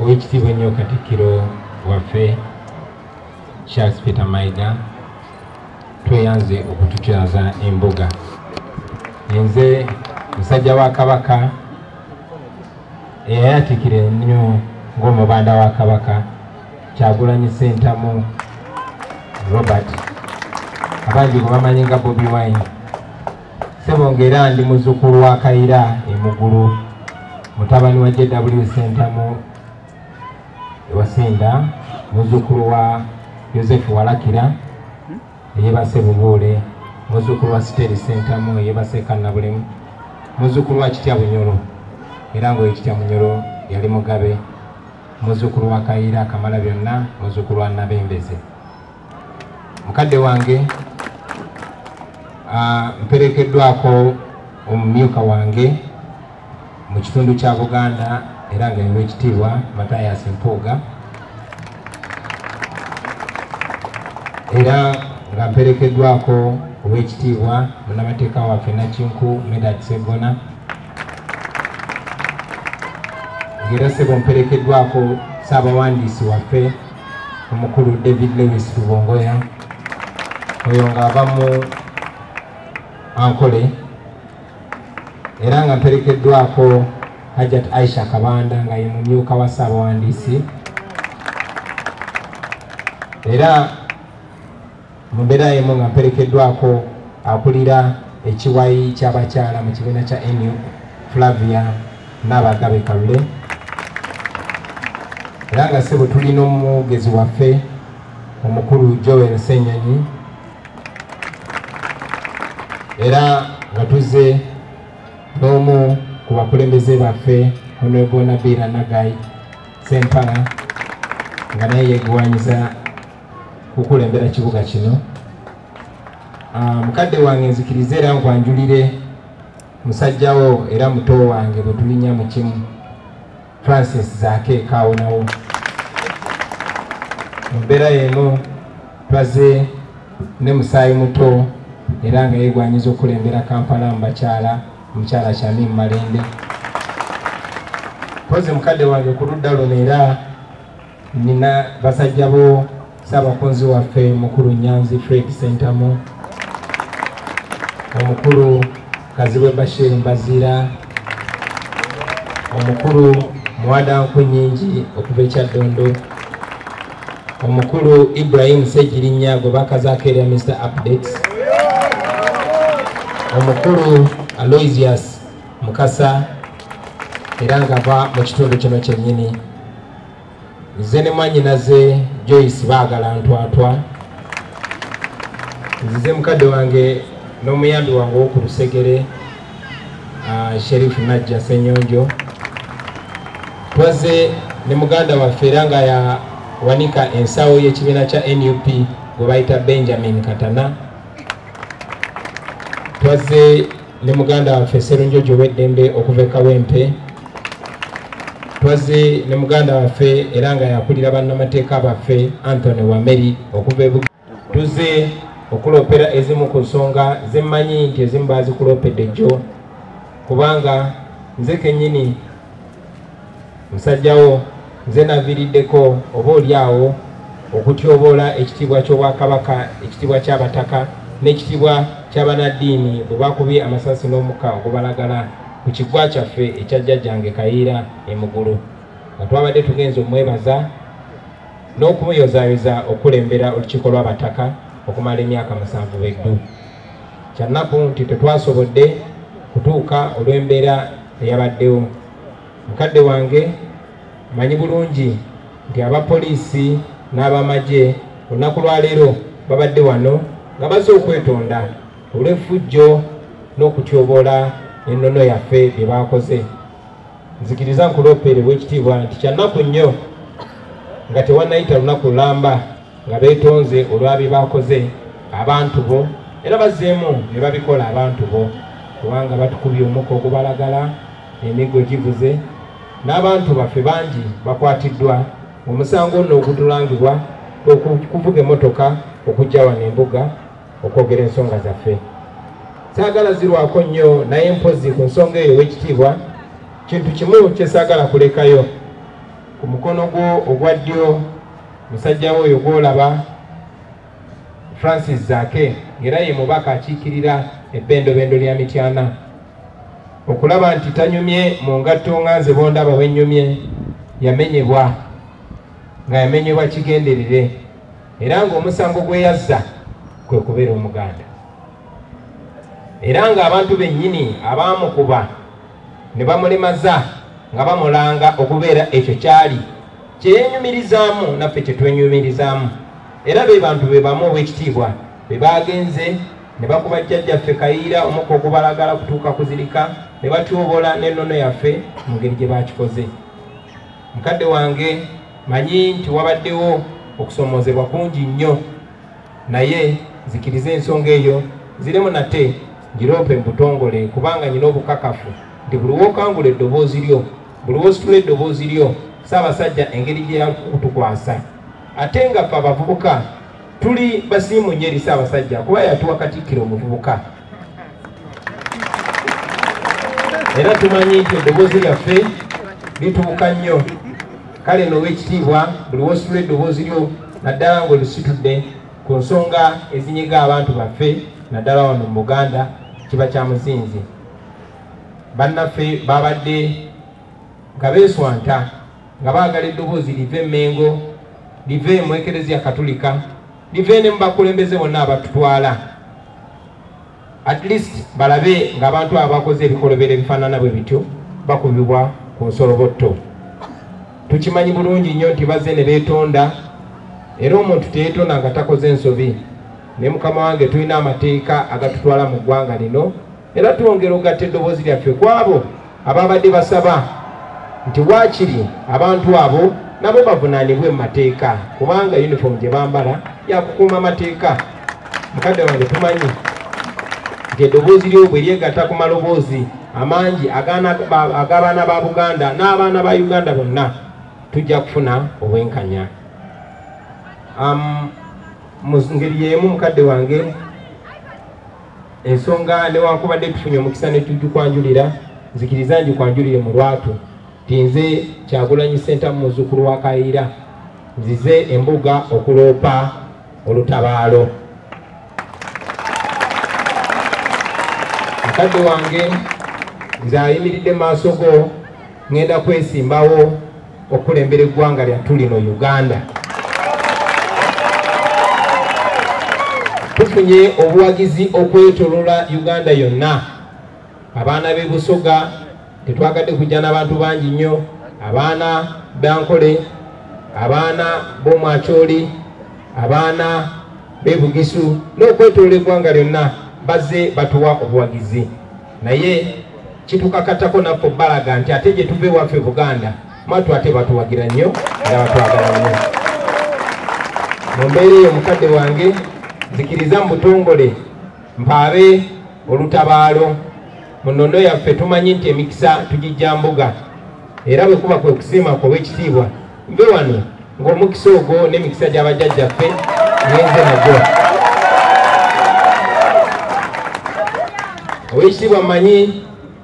Owekitiibwa ennyo Katikkiro waffe Charles Peter Mayiga tweyanze okututyaza embuga. Nze musajja wa Kabaka eyayatikira ennyo ng'omubanda wa Kabaka Kyagulanyi Ssentamu Robert abangi gwe bamanyi nga Bobi Wine. Sebongera ndi muzzukulu wa Kayira Emugulu mutabani wa JW Ssentamu Wasinda muzzukulu wa Joseph Walakira eyebase Bubuule muzzukulu wa Steri Ssentamu eyebase Kannabulemu muzzukulu wa Kitya Bunyoro era ngo Kitya Bunyoro yali Mugabe muzzukulu wa Kayira Kamalabyonna muzzukulu wa Nabembeze. Mukadde wange mperekeddwako omumyuka wange mu kitundu kya Buganda era nga Oweekitiibwa Mathias Mpuuga era nga mperekeddwako Oweekitiibwa munnamateeka waffe Nakinku Medard Ssebona ng'era Ssebo mperekeddwako Ssaabawandiisi waffe omukulu David Lewis Rubongoya oyo ng'ava mu Ankole era nga mperekeddwako Hajat Aisha Kabanda nga ye mumyuka wa Ssaabawandiisi era mu mbeera emu nga mperekeddwako akulira ekiwayi ky'abakyala mu kibiina kya NU Flavia Nabagabe Kalule era nga Ssebo tulina omwogezi waffe omukulu Joel Ssennyonyi era nga tuzze n'omu ku bakulembeze baffe Honorable Nabira Nagai Sempala nga naye yeeguwanyiza kukulembera kibuga kino. Mukadde wange nzikirize era nkwanjulire musajjawo era muto wange bwe tulinya mu kimu Francis Zaake Kaawonawo. Mu mbeera y'emu twaze ne musaayi muto era nga yeegwanyiza okulembera Kampala mu bakyala omukyala Shamim Malende. Pozi mukadde wange ku ludda luno era nina basajja bo Ssaabakunzi waffe mukulu Nyanzi Fred Ssentamu omukulu Kazibwe Bashir Mbazira omukulu Mwada Nkunyingi okuva e Kyaddondo omukulu Ibrahim Ssegirinnya gwe bakazaako erya Mr. Updates omukulu Aloysius Mukasa era nga ava mu kitundu kino kyennyini. Nze ne mwannyinaze Joyce Baagala Ntwatwa nzize mukadde wange n'omuyambi wange ow'oku Lusegere Sheriff Najja Ssenyonjo twaze ne muganda waffe era nga yawanika ensawo y'ekibiina kya NUP gwe bayita Benjamin Katana twaze ne muganda waffe Sserunjojo Weddembe okuva e Kawempe twaze ne muganda waffe era nga yakulira bannamateeka baffe Anthony Wameri okuva e tuze okulopera ezimu ku nsonga zemmanyi nti ezimu baazikuloopedde jjo kubanga nze kennyini musajjawo nze naviiriddeko oba oliawo okutyoboola ekitiibwa ky'Obwakabaka ekitiibwa ky'abataka n'ekitiibwa ky'abanaddiini bwe bakubye amasasi n'omukka okubalagala ku kiggwa kyaffe ekya jjajjange Kayiira Emugulu nga twabadde tugenza omwebaza n'okumuyozaayoza okulembera olukiiko lw'abataka okumala emyaka 7 beddu. Kyannaku nti tetwasobodde kutuuka olw'embeera eyabaddewo. Mukadde wange manyi bulungi nti abapoliisi n'abamagye olunaku lwaleero babadde wano nga bazze okwetonda olw'effujjo n'okutyoboola ennono yaffe bye baakoze. Nzikiriza nkuloopere Oweekitiibwa nti kyannaku nnyo nga tewannayita lunaku lulamba nga beetonze olwa bye baakoze abantu bo era bazzeemu ne babikola abantu bo kubanga batukubye omukka ogubalagala emiggo givuze n'abantu baffe bangi bakwatiddwa omusango nno ogutulangibwa okuvuga emmotoka okujja wano embuga okwogera ensonga zaffe. Saagala zirwako nnyo naye mpozi ku nsonga eyo Oweekitiibwa kintu kimu kye saagala kulekayo ku mukono gwo ogwa ddyo musajja we oyo gw'olaba Francis Zaake era ye mubaka akiikirira ebbendobendo lya Mityana okulaba nti tanyumye mu ngatto nga nze bondaba bwennyumye yamenyebwa nga yamenyebwa kigenderere era ng'omusango gwe yazza kwe kubeera Omuganda era ng'abantu bennyini abaamukuba ne bamulemaza nga bamulanga okubeera ekyo kyali kyeyenyumirizaamu naffe kye twenyumirizaamu era be bantu be bamu obw'ekitiibwa be bagenze ne bakuba jjajjaffe Kayiira omukka ogubalagala kutuuka kuzirika ne batyobola n'ennono yaffe mu ngeri gye bakikoze. Mukadde wange manyi nti wabaddewo okusomoozebwa kungi nnyo naye zikiriza ensonga eyo ziremu nate ngiroope mbutongole kubanga nyina obukakafu nti buli wookangula eddoboozi lyo buli woositula eddoboozi lyo Ssaabasajja engeri gye yakutukwasa ate nga ffe abavubuka tuli basiimu nnyo eri Ssaabasajja kuba yatuwa Katikkiro omuvubuka era tumanyi nti eddoboozi lyaffe litubuka nnyo kale n'ow'ekitiibwa buli woositula eddoboozi lyo naddala ng'olisitudde ku nsonga ezinyiga abantu baffe naddala wano mu Buganda kiba kya muzinzi. Bannaffe babadde nga beeswanta nga baagala eddoboozi live Mengo live mu Ekereziya Katulika live ne mu bakulembeze bonna abatutwala at least balabe ng'abantu abakoze ebikolobero ebifaanana bwe bityo bakubibwa ku nsolobotto. Tukimanyi bulungi nnyo nti bazze ne beetonda era omuntu teyeetonda nga takoze ensobi ne mukama wange tulina amateeka agatutwala mu ggwanga lino era twongera okugatta eddoboozi lyaffe ku abo ababadde basaba nti waakiri abantu abo nabo bavunaanibwe mu mateeka kubanga uniform gye bambala yakukuuma amateeka. Mukadde wange tumanyi nti eddoboozi lyo bwe lyegatta ku maloboozi amangi ag'abaana ba Buganda n'abaana ba Uganda bonna tujja kufuna obwenkanya. Mu ngeri y'emu mukadde wange ensonga newankubadde tufunye omukisa ne tujjukwanjulira nzikiriza njikwanjulire mu lwatu ti nze Kyagulanyi Ssentamu muzzukulu wa Kayiira nzize embuga okuloopa olutabaalo. Mukadde wange nze ayimiridde maaso go ngenda kwesimbawo okulembera eggwanga lyattu lino Uganda. Tufunye obuwagizi okwetolola Uganda yonna. Abaana b'e Busoga tetwagadde kujja n'abantu bangi nnyo, abaana Bankole, abaana b'Omwakyoli, abaana b'e Bugisu n'okwetolola eggwanga lyonna bazze batuwa obuwagizi naye kitukakatako naffe balaga nti ate gye tuve waffe Buganda mwatu ate batuwagira nnyo era batwagala nnyo. Mu mbeera eyo mukadde wange nzikiriza mu butongole mpaabe olutabaalo mu nnono yaffe. Tumanyi nti emikisa tugijja mbuga era bwe kuba kwe kusiima kw'ekitiibwa nve wano ng'omukisa ogwo n'emikisa gy'abajjajjaffe ngenze nagyo. Ow'ekitiibwa mmanyi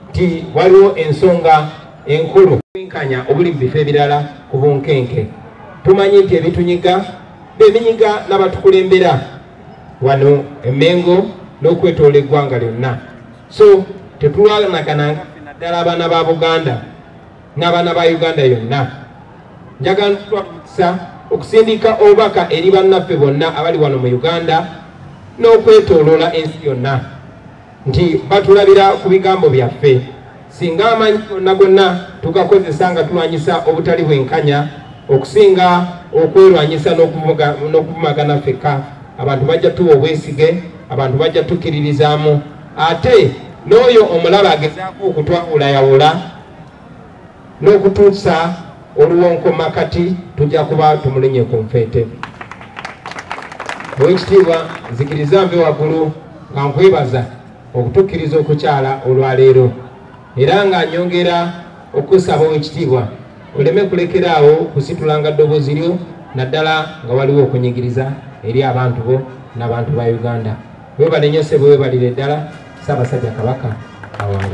nti waliwo ensonga enkulu bwenkanya obuli mu bifo ebirala ku bunkenke. Tumanyi nti ebitunyiga bebinyiga n'abatukulembera wano e Mengo n'okwetoola eggwanga lyonna. So tetulwanagana naddala abaana ba Buganda n'abaana ba Uganda yonna. Njagala tutwakisa okusindika obubaka eri bannaffe bonna abali wano mu Uganda n'okwetooloola ensi yonna nti batulabira ku bigambo byaffe singa amanyi gonna gonna tugakozesa nga tulwanyisa obutali bwenkanya okusinga okwerwanyisa n'okuvumagana ffekka. Abantu bajja tuwa obwesige, abantu bajja tukkiririzaamu ate n'oyo omulaba agezaako okutwawulayawula n'okutuusa oluwonkoma kati tujja kuba tumulinye ku nfeete. Ow'ekitiibwa nzikiriza nve waggulu nga nkwebaza okutukkiriza okukyala olwaleero era nga nyongera okusaba Ow'ekitiibwa oleme kulekeraawo kusitulanga ddoboozi lyo naddala nga waliwo okunyigiriza eri abantu bo n'abantu ba Uganda. Weebale nnyo ssebo weebalire ddala. Ssaabasajja Kabaka awanga.